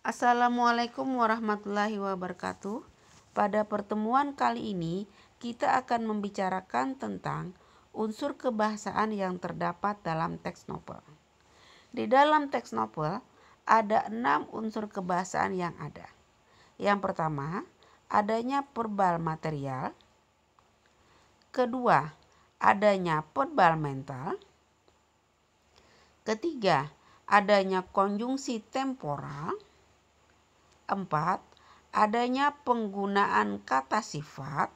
Assalamualaikum warahmatullahi wabarakatuh. Pada pertemuan kali ini kita akan membicarakan tentang unsur kebahasaan yang terdapat dalam teks novel. Di dalam teks novel ada 6 unsur kebahasaan yang ada. Yang pertama, adanya verbal material. Kedua, adanya verbal mental. Ketiga, adanya konjungsi temporal. 4. Adanya penggunaan kata sifat.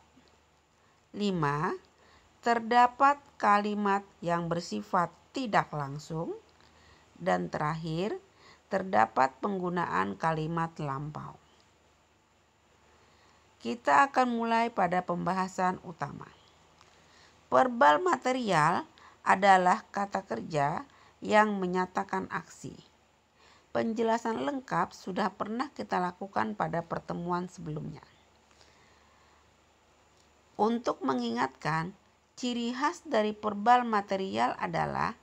5. Terdapat kalimat yang bersifat tidak langsung. Dan terakhir, terdapat penggunaan kalimat lampau. Kita akan mulai pada pembahasan utama. Verbal material adalah kata kerja yang menyatakan aksi. Penjelasan lengkap sudah pernah kita lakukan pada pertemuan sebelumnya. Untuk mengingatkan, ciri khas dari verbal material adalah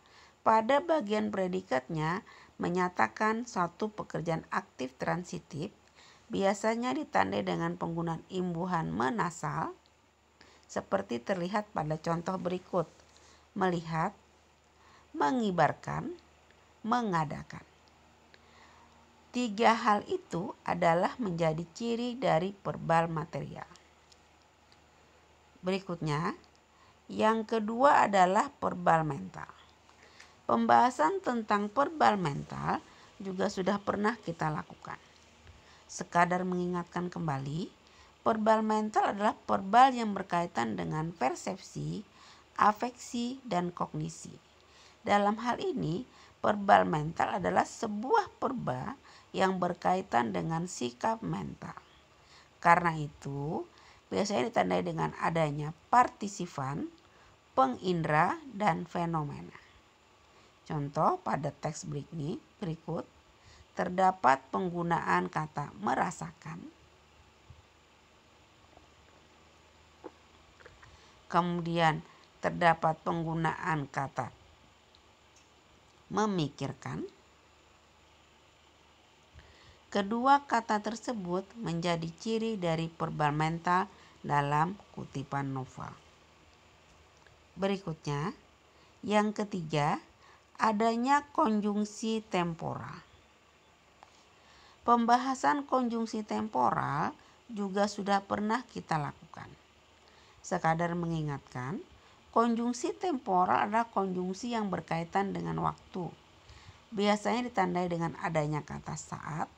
pada bagian predikatnya menyatakan suatu pekerjaan aktif transitif, biasanya ditandai dengan penggunaan imbuhan menasal, seperti terlihat pada contoh berikut: melihat, mengibarkan, mengadakan. 3 hal itu adalah menjadi ciri dari verbal material. Berikutnya, yang kedua adalah verbal mental. Pembahasan tentang verbal mental juga sudah pernah kita lakukan. Sekadar mengingatkan kembali, verbal mental adalah verbal yang berkaitan dengan persepsi, afeksi, dan kognisi. Dalam hal ini, verbal mental adalah sebuah verba yang berkaitan dengan sikap mental. Karena itu, biasanya ditandai dengan adanya partisifan, pengindra, dan fenomena. Contoh pada teks berikut, terdapat penggunaan kata merasakan, kemudian terdapat penggunaan kata memikirkan. Kedua kata tersebut menjadi ciri dari verbal mental dalam kutipan novel. Berikutnya, yang ketiga, adanya konjungsi temporal. Pembahasan konjungsi temporal juga sudah pernah kita lakukan. Sekadar mengingatkan, konjungsi temporal adalah konjungsi yang berkaitan dengan waktu. Biasanya ditandai dengan adanya kata saat,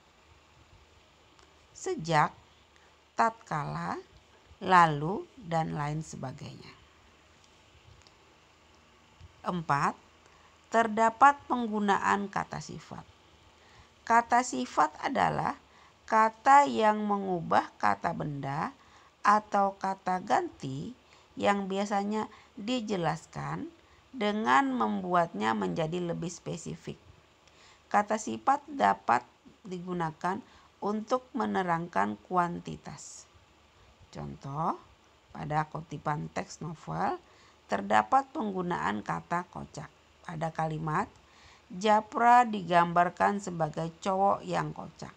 sejak, tatkala, lalu, dan lain sebagainya. 4. Terdapat penggunaan kata sifat. Kata sifat adalah kata yang mengubah kata benda atau kata ganti yang biasanya dijelaskan dengan membuatnya menjadi lebih spesifik. Kata sifat dapat digunakan untuk menerangkan kuantitas. Contoh, pada kutipan teks novel terdapat penggunaan kata kocak. Pada kalimat, Japra digambarkan sebagai cowok yang kocak.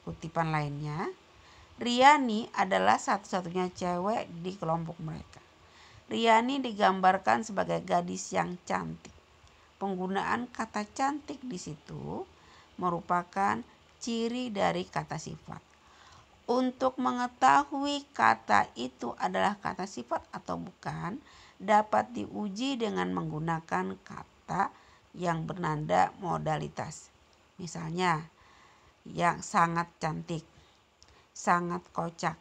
Kutipan lainnya, Riani adalah satu-satunya cewek di kelompok mereka. Riani digambarkan sebagai gadis yang cantik. Penggunaan kata cantik di situ merupakan ciri dari kata sifat. Untuk mengetahui kata itu adalah kata sifat atau bukan, dapat diuji dengan menggunakan kata yang bernada modalitas. Misalnya, yang sangat cantik, sangat kocak,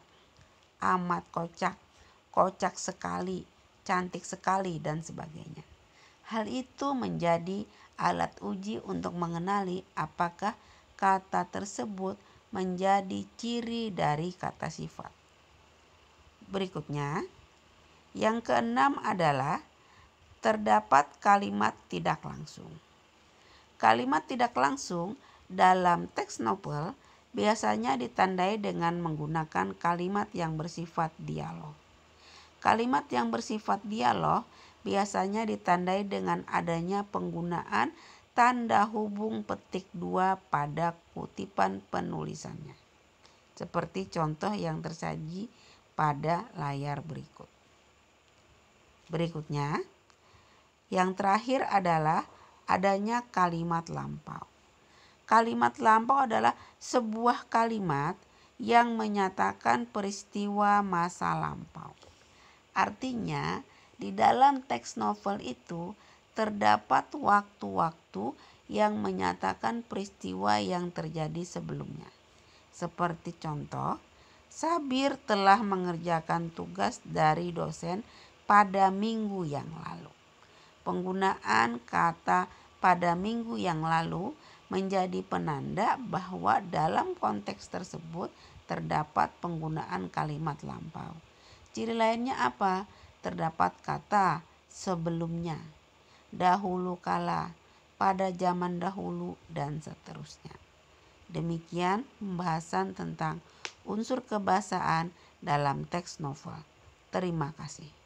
amat kocak, kocak sekali, cantik sekali, dan sebagainya. Hal itu menjadi alat uji untuk mengenali apakah kata tersebut menjadi ciri dari kata sifat. Berikutnya, yang keenam adalah terdapat kalimat tidak langsung. Kalimat tidak langsung dalam teks novel biasanya ditandai dengan menggunakan kalimat yang bersifat dialog. Kalimat yang bersifat dialog biasanya ditandai dengan adanya penggunaan tanda hubung petik 2 pada kutipan penulisannya. Seperti contoh yang tersaji pada layar berikut. Berikutnya, yang terakhir adalah adanya kalimat lampau. Kalimat lampau adalah sebuah kalimat yang menyatakan peristiwa masa lampau. Artinya, di dalam teks novel itu terdapat waktu-waktu yang menyatakan peristiwa yang terjadi sebelumnya. Seperti contoh, Sabir telah mengerjakan tugas dari dosen pada minggu yang lalu. Penggunaan kata pada minggu yang lalu menjadi penanda bahwa dalam konteks tersebut terdapat penggunaan kalimat lampau. Ciri lainnya apa? Terdapat kata sebelumnya, dahulu kala, pada zaman dahulu, dan seterusnya. Demikian pembahasan tentang unsur kebahasaan dalam teks novel. Terima kasih.